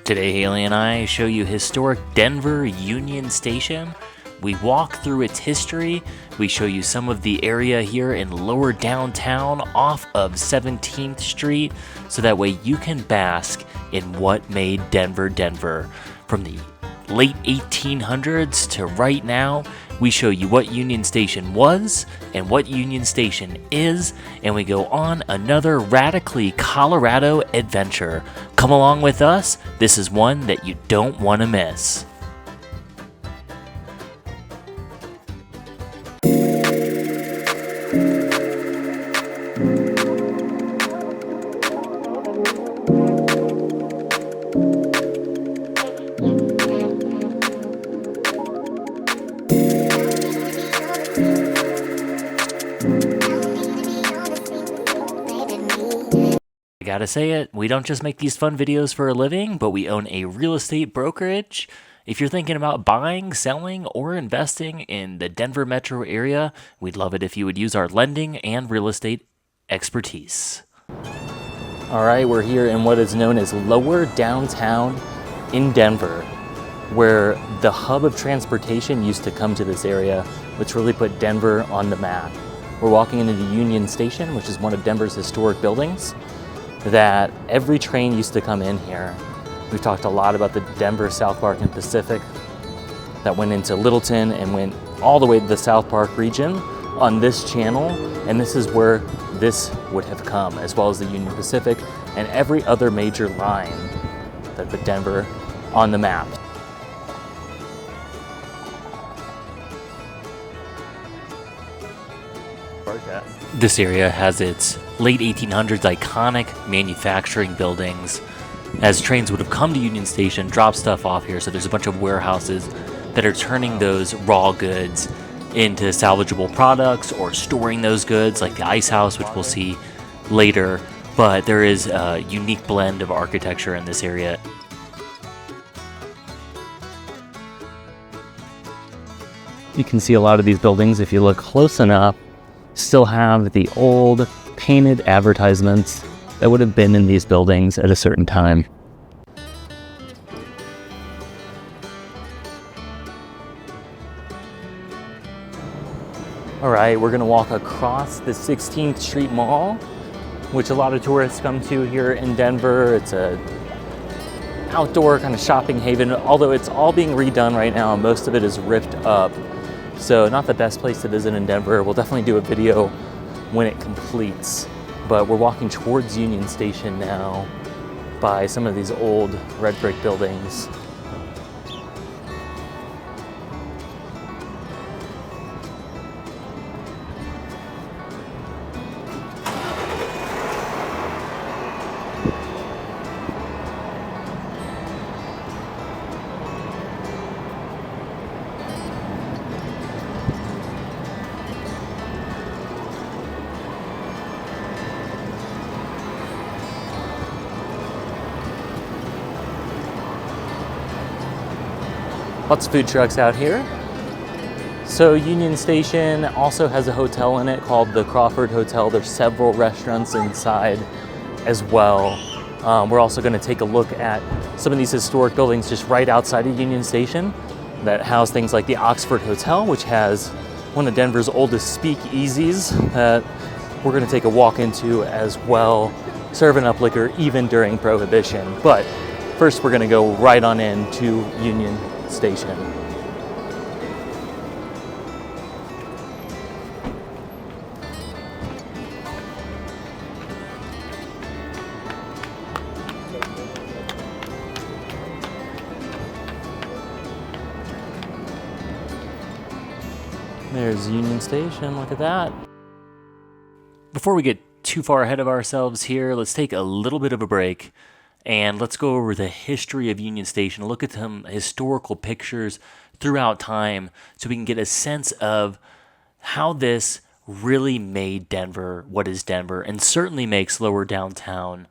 Today, Hayley and I show you historic Denver Union Station. We walk through its history. We show you some of the area here in lower downtown off of 17th Street, so that way you can bask in what made Denver, Denver. From the late 1800s to right now, we show you what Union Station was and what Union Station is, and we go on another radically Colorado adventure. Come along with us. This is one that you don't want to miss. I gotta say it, we don't just make these fun videos for a living, but we own a real estate brokerage. If you're thinking about buying, selling, or investing in the Denver metro area, we'd love it if you would use our lending and real estate expertise. All right, we're here in what is known as lower downtown in Denver, where the hub of transportation used to come to this area, which really put Denver on the map. We're walking into the Union Station, which is one of Denver's historic buildings that every train used to come in here. We've talked a lot about the Denver, South Park, and Pacific that went into Littleton and went all the way to the South Park region on this channel, and this is where this would have come, as well as the Union Pacific and every other major line that put Denver on the map. This area has its late 1800s iconic manufacturing buildings, as trains would have come to Union Station, dropped stuff off here, so there's a bunch of warehouses that are turning those raw goods into salvageable products or storing those goods, like the ice house, which we'll see later. But there is a unique blend of architecture in this area. You can see a lot of these buildings, if you look close enough, still have the old painted advertisements that would have been in these buildings at a certain time. All right, we're gonna walk across the 16th Street Mall, which a lot of tourists come to here in Denver. It's a outdoor kind of shopping haven, although it's all being redone right now. Most of it is ripped up. So not the best place to visit in Denver. We'll definitely do a video when it completes. But we're walking towards Union Station now by some of these old red brick buildings. Lots of food trucks out here. So Union Station also has a hotel in it called the Crawford Hotel. There's several restaurants inside as well. We're also going to take a look at some of these historic buildings just right outside of Union Station that house things like the Oxford Hotel, which has one of Denver's oldest speakeasies that we're going to take a walk into as well, serving up liquor even during Prohibition. But first we're going to go right on into Union Station. There's Union Station, look at that. Before we get too far ahead of ourselves here, let's take a little bit of a break and let's go over the history of Union Station, look at some historical pictures throughout time so we can get a sense of how this really made Denver what is Denver, and certainly makes lower downtown.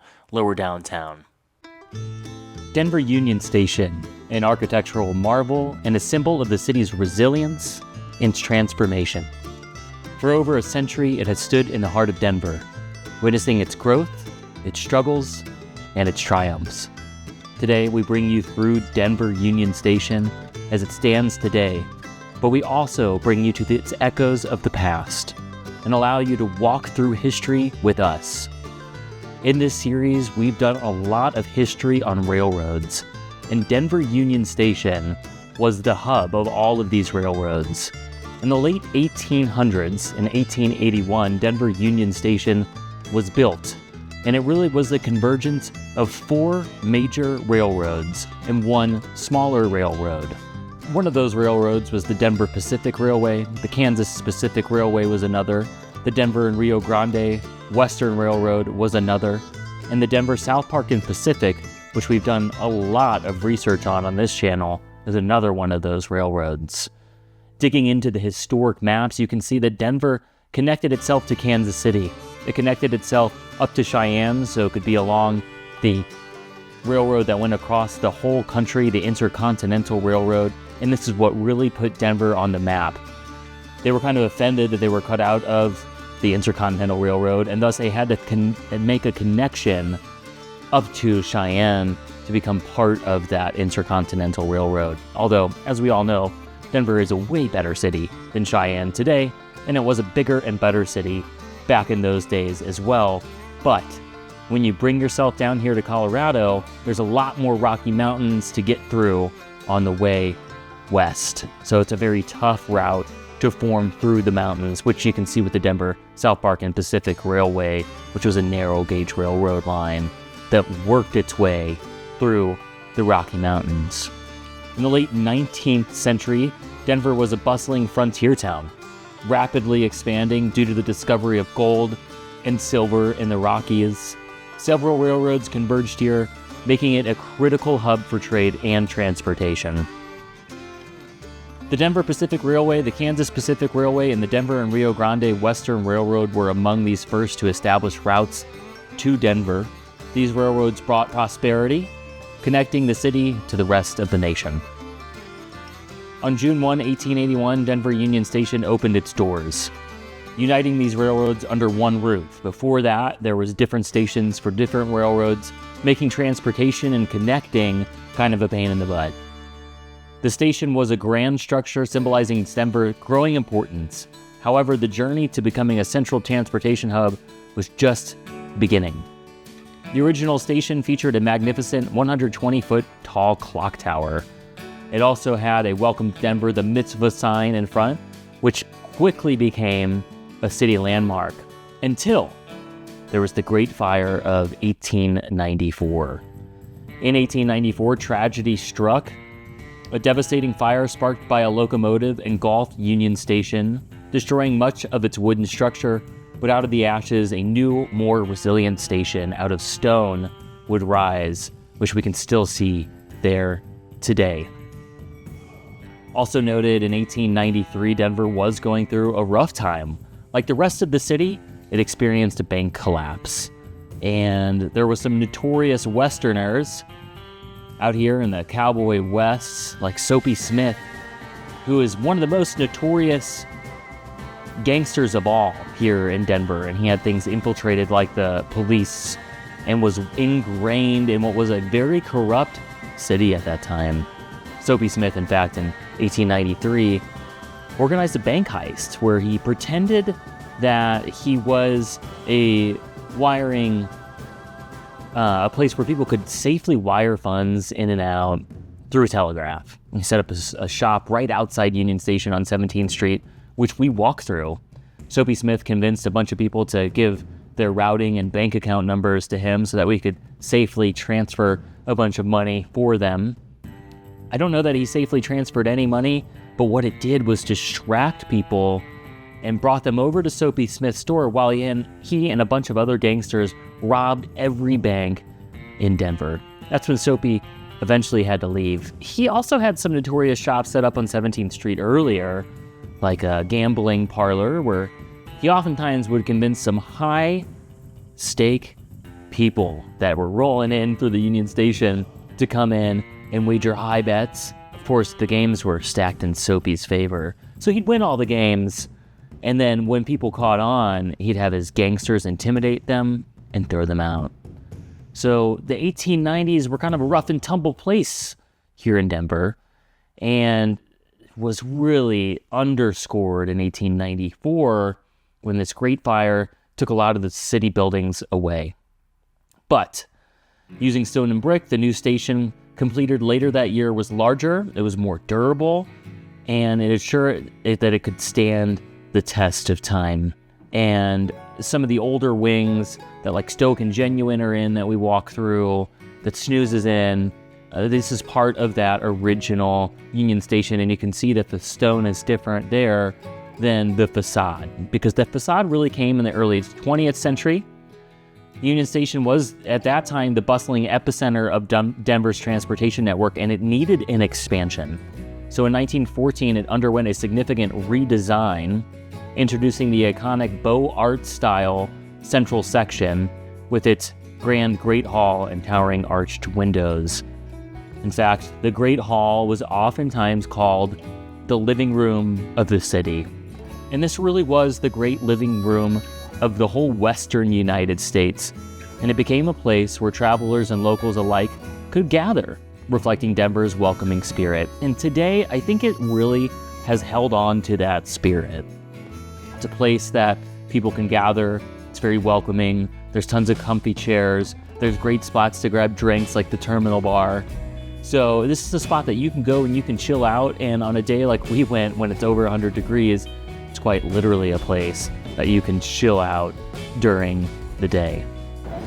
Denver Union Station, an architectural marvel and a symbol of the city's resilience and transformation. For over a century, it has stood in the heart of Denver, witnessing its growth, its struggles, and its triumphs. Today, we bring you through Denver Union Station as it stands today, but we also bring you to its echoes of the past and allow you to walk through history with us. In this series, we've done a lot of history on railroads, and Denver Union Station was the hub of all of these railroads. In the late 1800s, in 1881, Denver Union Station was built, and it really was the convergence of 4 major railroads and 1 smaller railroad. One of those railroads was the Denver Pacific Railway, the Kansas Pacific Railway was another, the Denver and Rio Grande Western Railroad was another, and the Denver South Park and Pacific, which we've done a lot of research on this channel, is another one of those railroads. Digging into the historic maps, you can see that Denver connected itself to Kansas City. It connected itself up to Cheyenne, so it could be along the railroad that went across the whole country, the Intercontinental Railroad, and this is what really put Denver on the map. They were kind of offended that they were cut out of the Intercontinental Railroad, and thus they had to make a connection up to Cheyenne to become part of that Intercontinental Railroad. Although, as we all know, Denver is a way better city than Cheyenne today, and it was a bigger and better city back in those days as well. But when you bring yourself down here to Colorado, there's a lot more Rocky Mountains to get through on the way west. So it's a very tough route to form through the mountains, which you can see with the Denver South Park and Pacific Railway, which was a narrow gauge railroad line that worked its way through the Rocky Mountains. In the late 19th century, Denver was a bustling frontier town, rapidly expanding due to the discovery of gold and silver in the Rockies. Several railroads converged here, making it a critical hub for trade and transportation. The Denver Pacific Railway, the Kansas Pacific Railway, and the Denver and Rio Grande Western Railroad were among these first to establish routes to Denver. These railroads brought prosperity, connecting the city to the rest of the nation. On June 1, 1881, Denver Union Station opened its doors, uniting these railroads under one roof. Before that, there was different stations for different railroads, making transportation and connecting kind of a pain in the butt. The station was a grand structure symbolizing Denver's growing importance. However, the journey to becoming a central transportation hub was just beginning. The original station featured a magnificent 120-foot tall clock tower. It also had a Welcome to Denver, the Mitzvah sign in front, which quickly became a city landmark until there was the Great Fire of 1894. In 1894, tragedy struck. A devastating fire sparked by a locomotive engulfed Union Station, destroying much of its wooden structure, but out of the ashes, a new, more resilient station out of stone would rise, which we can still see there today. Also noted, in 1893, Denver was going through a rough time. Like the rest of the city, it experienced a bank collapse. And there was some notorious Westerners out here in the Cowboy West, like Soapy Smith, who is one of the most notorious gangsters of all here in Denver. And he had things infiltrated like the police and was ingrained in what was a very corrupt city at that time. Soapy Smith, in fact, in 1893, organized a bank heist where he pretended that he was a place where people could safely wire funds in and out through a telegraph. He set up a shop right outside Union Station on 17th Street, which we walked through. Soapy Smith convinced a bunch of people to give their routing and bank account numbers to him so that we could safely transfer a bunch of money for them. I don't know that he safely transferred any money, but what it did was distract people and brought them over to Soapy Smith's store while he and a bunch of other gangsters robbed every bank in Denver. That's when Soapy eventually had to leave. He also had some notorious shops set up on 17th Street earlier, like a gambling parlor where he oftentimes would convince some high-stake people that were rolling in through the Union Station to come in and wager high bets. Of course, the games were stacked in Soapy's favor, so he'd win all the games, and then when people caught on, he'd have his gangsters intimidate them and throw them out. So the 1890s were kind of a rough and tumble place here in Denver, and was really underscored in 1894 when this Great Fire took a lot of the city buildings away. But using stone and brick, the new station completed later that year was larger, it was more durable, and it assured that it could stand the test of time. And some of the older wings that like Stoke and Genuine are in that we walk through, that Snooze is in, this is part of that original Union Station, and you can see that the stone is different there than the facade, because the facade really came in the early 20th century. Union Station was, at that time, the bustling epicenter of Denver's transportation network, and it needed an expansion. So in 1914, it underwent a significant redesign, introducing the iconic Beaux Arts style central section with its grand Great Hall and towering arched windows. In fact, the Great Hall was oftentimes called the living room of the city. And this really was the great living room of the whole western United States, and it became a place where travelers and locals alike could gather, reflecting Denver's welcoming spirit. And today, I think it really has held on to that spirit. It's a place that people can gather, it's very welcoming, there's tons of comfy chairs, there's great spots to grab drinks like the Terminal Bar. So this is a spot that you can go and you can chill out, and on a day like we went when it's over 100 degrees, it's quite literally a place that you can chill out during the day.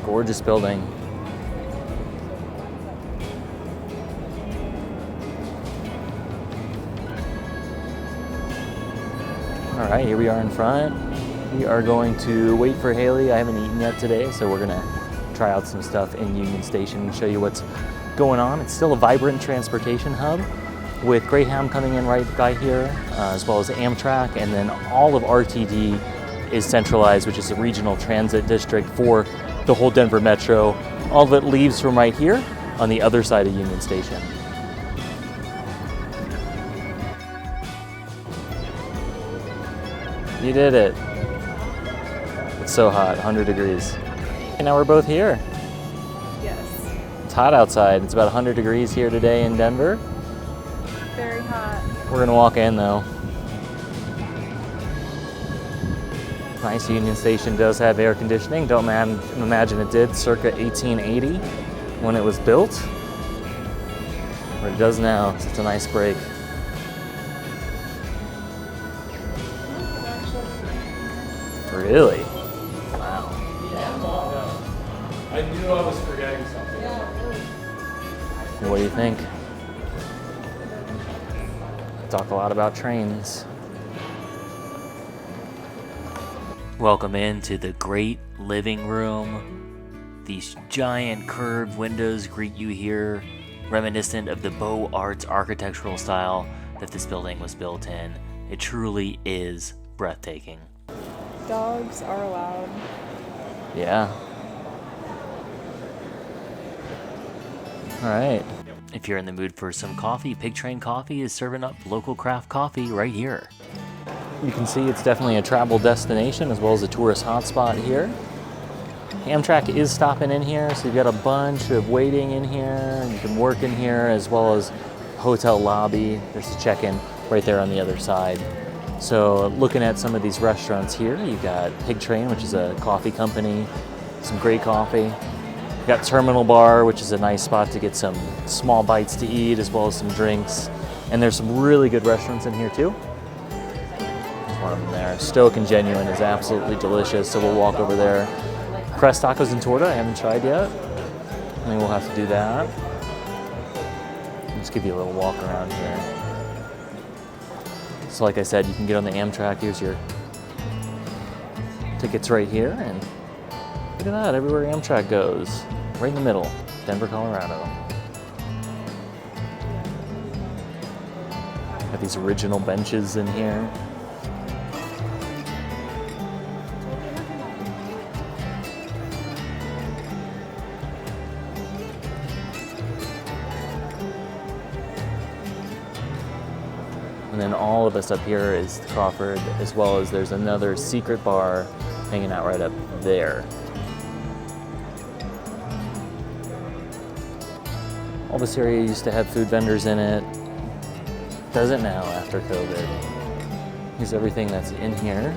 Gorgeous building. All right, here we are in front. We are going to wait for Hayley. I haven't eaten yet today, so we're gonna try out some stuff in Union Station and show you what's going on. It's still a vibrant transportation hub, with Greyhound coming in right by here, as well as Amtrak, and then all of RTD is centralized, which is a regional transit district for the whole Denver Metro. All of it leaves from right here on the other side of Union Station. You did it. It's so hot, 100 degrees. And now we're both here. Yes. It's hot outside. It's about 100 degrees here today in Denver. Very hot. We're gonna walk in though. Nice. Union Station does have air conditioning. Don't imagine it did circa 1880 when it was built. But it does now, so it's a nice break. Really? Wow. I knew I was forgetting something. What do you think? Talk a lot about trains. Welcome into the great living room. These giant curved windows greet you here, reminiscent of the Beaux Arts architectural style that this building was built in. It truly is breathtaking. Dogs are allowed. Yeah. All right. If you're in the mood for some coffee, Pig Train Coffee is serving up local craft coffee right here. You can see it's definitely a travel destination as well as a tourist hotspot here. Amtrak is stopping in here, so you've got a bunch of waiting in here. You can work in here as well as hotel lobby. There's a check-in right there on the other side. So looking at some of these restaurants here, you've got Pig Train, which is a coffee company, some great coffee. You've got Terminal Bar, which is a nice spot to get some small bites to eat as well as some drinks. And there's some really good restaurants in here too. There's one of them there. Stoke and Genuine is absolutely delicious, so we'll walk over there. Crest Tacos and Torta, I haven't tried yet. I think we'll have to do that. I'll just give you a little walk around here. So like I said, you can get on the Amtrak. Here's your tickets right here, and look at that, everywhere Amtrak goes. Right in the middle, Denver, Colorado. Got these original benches in here. And then all of us up here is Crawford, as well as there's another secret bar hanging out right up there. All this area used to have food vendors in it. Doesn't now after COVID. Here's everything that's in here.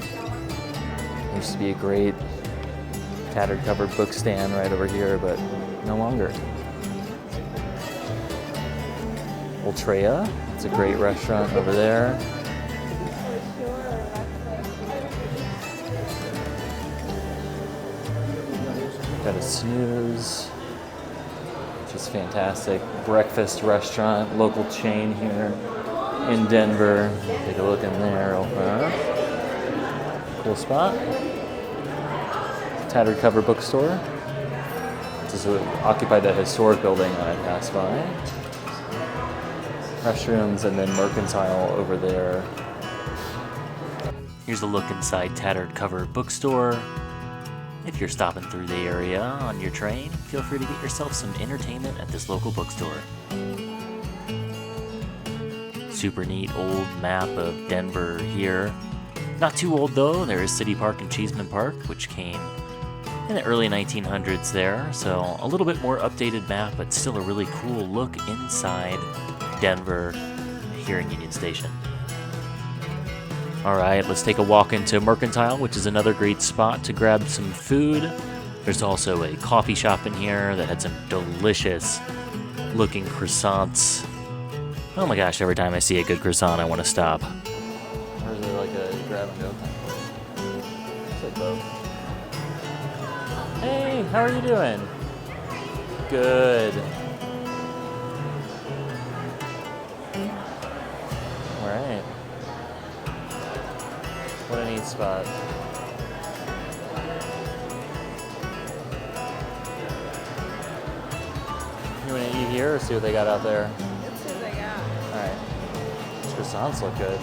There used to be a great tattered covered book stand right over here, but no longer. Ultrea, it's a great restaurant over there. Got a Snooze, which is fantastic. Breakfast restaurant, local chain here in Denver. Take a look in there real fast. Cool spot. Tattered cover bookstore. This is occupied that historic building that I passed by. Restrooms and then Mercantile over there. Here's a look inside Tattered Cover Bookstore. If you're stopping through the area on your train, feel free to get yourself some entertainment at this local bookstore. Super neat old map of Denver here. Not too old though, there is City Park and Cheeseman Park, which came in the early 1900s there, so a little bit more updated map, but still a really cool look inside Denver here in Union Station. Alright, let's take a walk into Mercantile, which is another great spot to grab some food. There's also a coffee shop in here that had some delicious looking croissants. Oh my gosh, every time I see a good croissant, I want to stop. Or is it like a grab and go kind of place? It's like both. Hey, how are you doing? Good. Alright. What a neat spot. You want to eat here or see what they got out there? Let's see what they got. Alright. These croissants look good.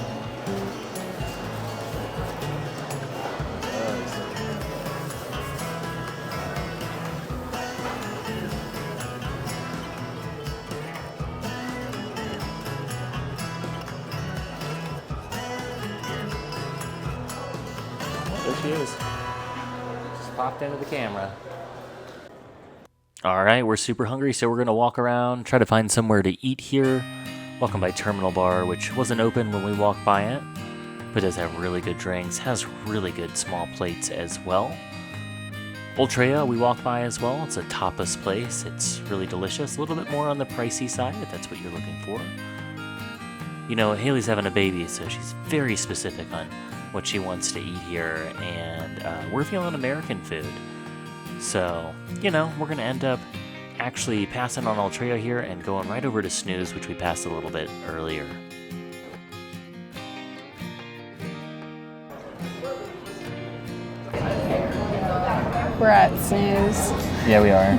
There she is. Just popped into the camera. Alright, we're super hungry, so we're going to walk around, try to find somewhere to eat here. Walking by Terminal Bar, which wasn't open when we walked by it, but does have really good drinks, has really good small plates as well. Ultrea we walked by as well. It's a tapas place. It's really delicious. A little bit more on the pricey side if that's what you're looking for. You know, Hayley's having a baby, so she's very specific on what she wants to eat here, and we're feeling American food. So, you know, we're going to end up actually passing on Ultrea here and going right over to Snooze, which we passed a little bit earlier. We're at Snooze. Yeah, we are.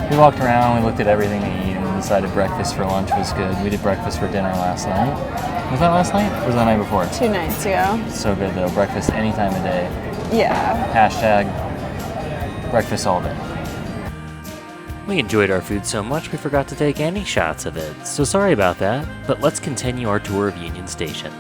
We walked around, we looked at everything to eat, and decided breakfast for lunch was good. We did breakfast for dinner last night. Was that last night? Or was that the night before? 2 nights ago. So good though. Breakfast any time of day. Yeah. Hashtag breakfast all day. We enjoyed our food so much we forgot to take any shots of it, so sorry about that, but let's continue our tour of Union Station.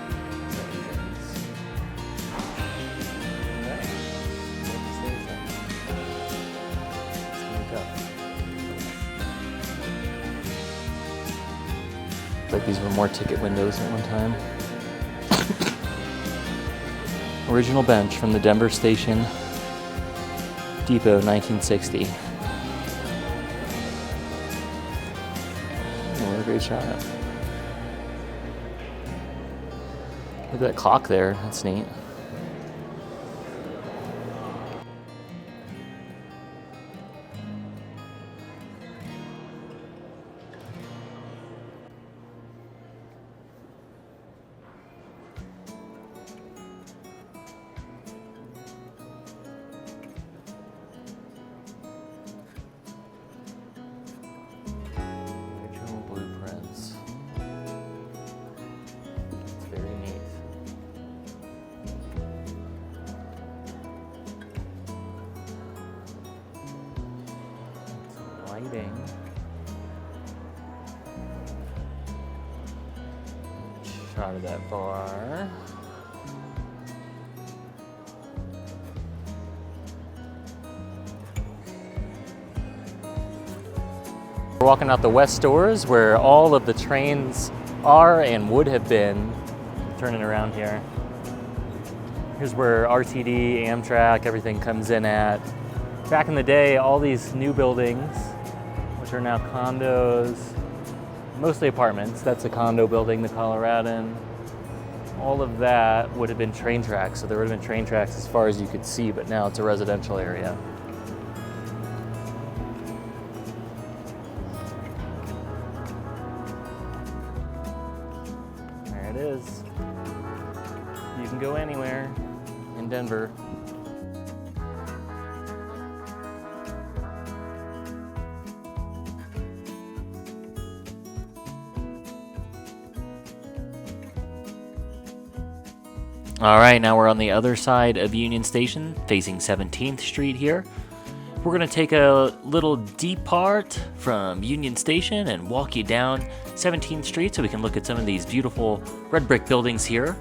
Like these were more ticket windows at one time. Original bench from the Denver Station Depot, 1960. What a great shot. Look at that clock there. That's neat. Original blueprints. It's very neat. Some lighting. Shot of that bar. We're walking out the west doors where all of the trains are and would have been. Turning around here. Here's where RTD, Amtrak, everything comes in at. Back in the day, all these new buildings, which are now condos, mostly apartments. That's a condo building, the Coloradan. All of that would have been train tracks, so there would have been train tracks as far as you could see, but now it's a residential area. There it is. You can go anywhere in Denver. All right, now we're on the other side of Union Station, facing 17th Street here. We're gonna take a little depart from Union Station and walk you down 17th Street so we can look at some of these beautiful red brick buildings here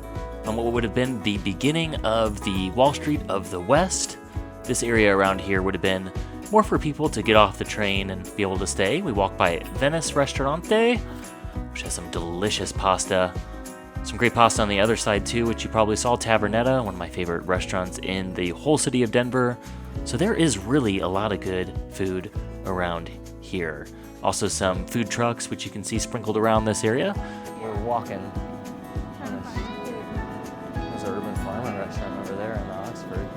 on what would have been the beginning of the Wall Street of the West. This area around here would have been more for people to get off the train and be able to stay. We walk by Venice Ristorante, which has some delicious pasta. Some great pasta on the other side too, which you probably saw, Tavernetta, one of my favorite restaurants in the whole city of Denver. So there is really a lot of good food around here. Also some food trucks, which you can see sprinkled around this area. We're walking. There's an urban farming restaurant over there in Oxford.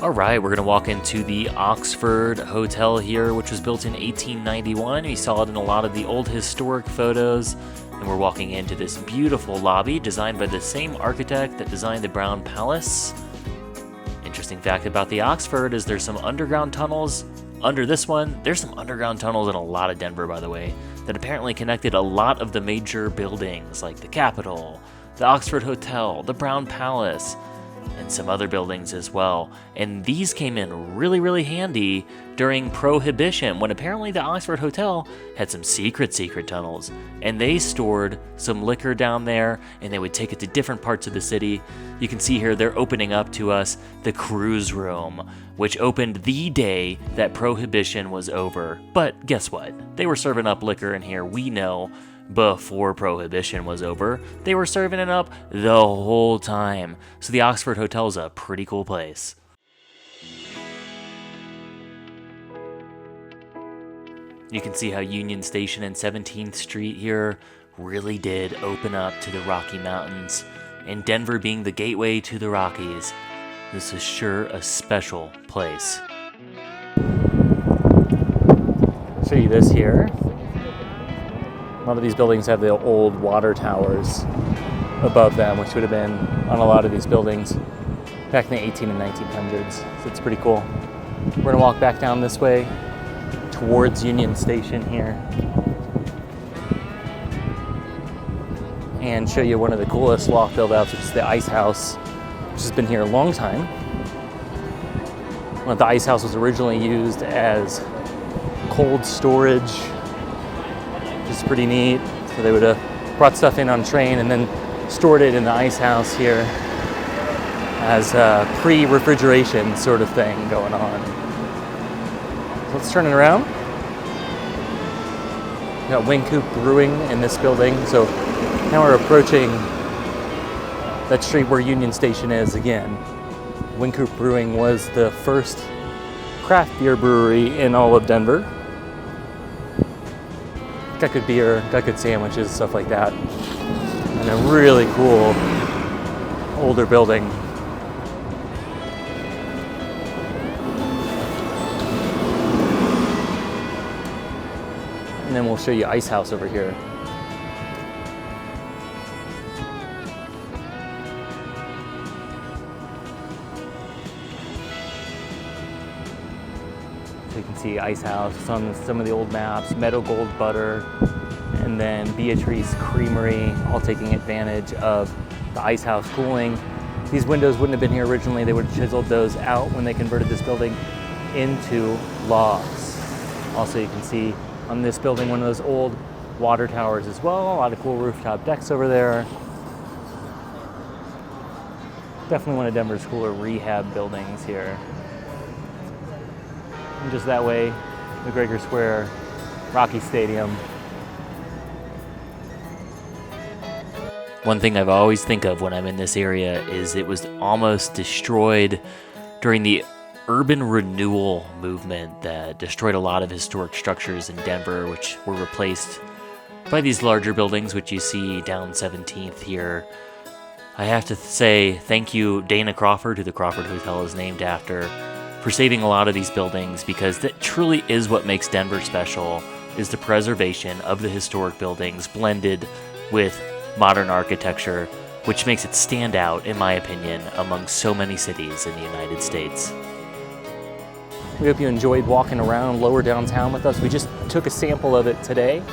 All right, we're gonna walk into the Oxford Hotel here, which was built in 1891. We saw it in a lot of the old historic photos. And we're walking into this beautiful lobby designed by the same architect that designed the Brown Palace. Interesting fact about the Oxford is there's some underground tunnels under this one. There's some underground tunnels in a lot of Denver, by the way, that apparently connected a lot of the major buildings like the Capitol, the Oxford Hotel, the Brown Palace, and some other buildings as well. And these came in really, really handy during Prohibition, when apparently the Oxford Hotel had some secret tunnels, and they stored some liquor down there, and they would take it to different parts of the city. You can see here they're opening up to us the cruise room, which opened the day that Prohibition was over. But guess what? They were serving up liquor in here, we know, before Prohibition was over. They were serving it up the whole time. So the Oxford Hotel is a pretty cool place. You can see how Union Station and 17th Street here really did open up to the Rocky Mountains. And Denver being the gateway to the Rockies, this is sure a special place. I'll show you this here. A lot of these buildings have the old water towers above them, which would have been on a lot of these buildings back in the 18 and 1900s. So it's pretty cool. We're gonna walk back down this way towards Union Station here and show you one of the coolest loft build-outs, which is the Ice House, which has been here a long time. Well, the Ice House was originally used as cold storage, which is pretty neat. So they would have brought stuff in on train and then stored it in the Ice House here as a pre-refrigeration sort of thing going on. So let's turn it around. We got Wing Coop Brewing in this building. So now we're approaching that street where Union Station is again. Wing Coop Brewing was the first craft beer brewery in all of Denver. Got good beer, got good sandwiches, stuff like that. And a really cool older building. And then we'll show you Ice House over here. So you can see Ice House, some of the old maps, Meadow Gold Butter, and then Beatrice Creamery, all taking advantage of the Ice House cooling. These windows wouldn't have been here originally. They would have chiseled those out when they converted this building into logs. Also, you can see on this building one of those old water towers as well. A lot of cool rooftop decks over there. Definitely one of Denver's cooler rehab buildings here. And just that way, McGregor Square, Rocky Stadium. One thing I've always think of when I'm in this area is it was almost destroyed during the urban renewal movement that destroyed a lot of historic structures in Denver, which were replaced by these larger buildings, which you see down 17th here. I have to say thank you, Dana Crawford, who the Crawford Hotel is named after, for saving a lot of these buildings, because that truly is what makes Denver special, is the preservation of the historic buildings blended with modern architecture, which makes it stand out, in my opinion, among so many cities in the United States. We hope you enjoyed walking around lower downtown with us. We just took a sample of it today,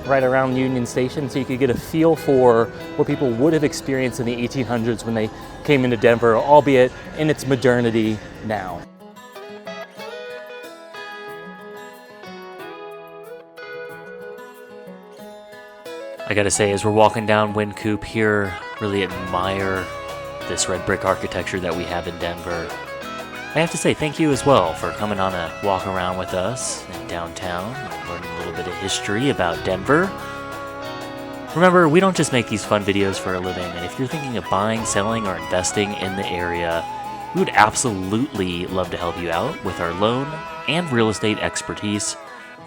right around Union Station, so you could get a feel for what people would have experienced in the 1800s when they came into Denver, albeit in its modernity now. I gotta say, as we're walking down Wynkoop here, really admire this red brick architecture that we have in Denver. I have to say thank you as well for coming on a walk around with us in downtown and learning a little bit of history about Denver. Remember, we don't just make these fun videos for a living, and if you're thinking of buying, selling, or investing in the area, we would absolutely love to help you out with our loan and real estate expertise.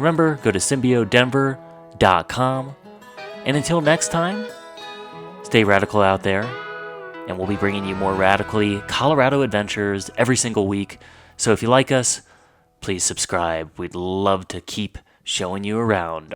Remember, go to symbiodenver.com. And until next time, stay radical out there, and we'll be bringing you more radically Colorado adventures every single week. So if you like us, please subscribe. We'd love to keep showing you around.